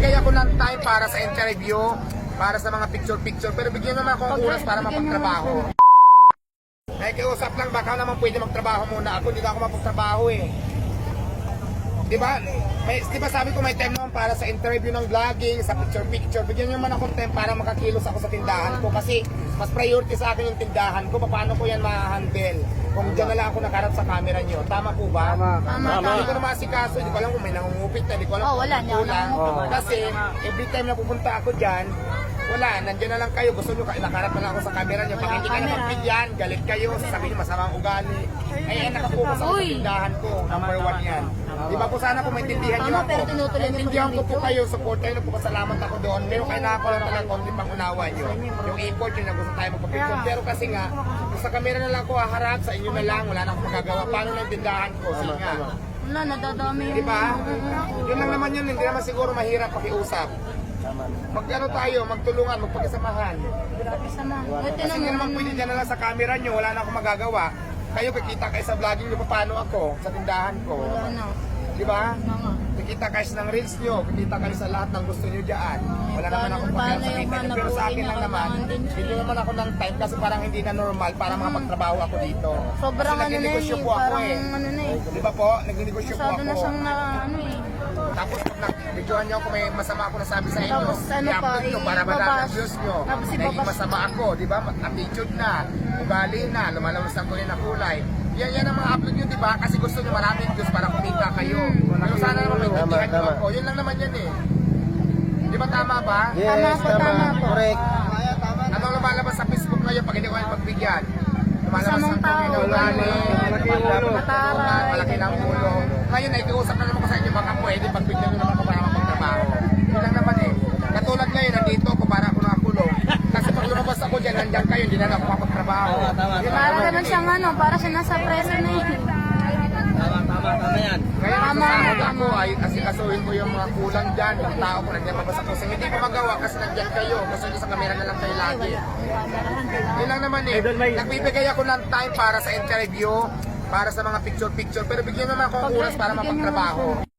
Nagbibigay ako ng time para sa interview, para sa mga picture-picture, pero bigyan naman ako ng oras para mapagtrabaho. Nakikiusap lang, baka naman pwede magtrabaho muna ako, hindi na ako mapagtrabaho eh. Diba? Diba sabi ko may time naman para sa interview ng vlogging, sa picture-picture, bigyan nyo man ako time para makakilos ako sa tindahan ko kasi mas priority sa akin yung tindahan ko, paano ko yan ma-handle kung dyan na lang ako nakarap sa camera nyo. Tama po ba? Tama. Hindi ko na masikaso, hindi ko alam kung may nangungupit na, hindi ko alam kung wala niya, kulang. wala. Kasi every time na pupunta ako dyan, wala, nandiyan na lang kayo, gusto nyo, nakarap na lang ako sa camera nyo. Pag hindi ka na magbigyan, galit kayo, sasabihin nyo masama ang ugali. Ay, nakapokus ako sa tindahan ko, number 1 yan. Di ba po sana kung maintindihan nyo ako? Pero tinutuloy niyo Maintindihan ko po kayo, support kayo, nagpapasalamat ako doon. Pero kailangan ko lang talaga konti pang unawa nyo. Yung import yun na gusto tayo magpapicture. Pero kasi nga, sa camera na lang ako haharap, sa inyo na lang, wala na akong magagawa. Paano ng tindahan ko? Sige nga. Wala, nadadami yung... Di ba? Yun lang naman yun, hindi naman siguro mahirap pakiusap. Mag-ano tayo, magtulungan, magpagkasamahan. Sama. Kasi hindi naman pwede dyan na lang sa camera nyo, wala na akong magagawa. Kayo kikita kayo sa vlogging nyo, paano ako sa tindahan ko. Di ba? Kikita kayo ng reels nyo, kikita kayo sa lahat ng gusto nyo dyan. Wala naman akong pagkakasakita nyo. Pero sa akin lang naman, hindi naman ako ng time kasi parang hindi na normal para makapagtrabaho ako dito. Sobrang kasi nagninegosyo po ako parang eh. ano na eh. Di ba po? Nagninegosyo po Masyado ako. na siyang na ano eh. Tapos pag nag-videohan niyo ako may masama ako nasabi sa inyo, Tapos ano pa, i-upload nyo para malala ang views nyo. Tapos Naging ibabas- masama ako, di ba? Attitude na, ugali na, lumalabas ang kulay na kulay. Yan ang mga upload nyo, di ba? Kasi gusto nyo maraming views para kumita kayo. Pero sana naman maintindihan nyo ako. Yun lang naman yan eh. Di ba tama ba? Yes, tama. Correct. Ano lumalabas sa Facebook ngayon pag hindi ko kayo pagbigyan? Lumalabas Masamang ang kulay na tao. ugali, Mataray. malaki ng ulo. Ngayon, nakikiusap na naman ko sa inyo, baka pwede pagbigyan nyo naman ako para mapagtrabaho. Yun lang naman eh. Katulad ngayon, nandito ako para ako nakakulong. Kasi pag lumabas ako dyan, nandyan kayo, hindi na ako mapagtrabaho. Para naman siyang ano, para siya nasa preso na eh. Tama yan. Kaya nasasahod ako ay asikasuhin ko yung mga kulang dyan, yung tao ko nandiyan mabasa ko. Hindi ko magawa kasi nandiyan kayo. Gusto nyo sa kamera na lang kayo lagi. Yun lang naman eh. Nagbibigay ako ng time para sa interview, para sa mga picture-picture. Pero bigyan naman ako ng oras para mapagtrabaho.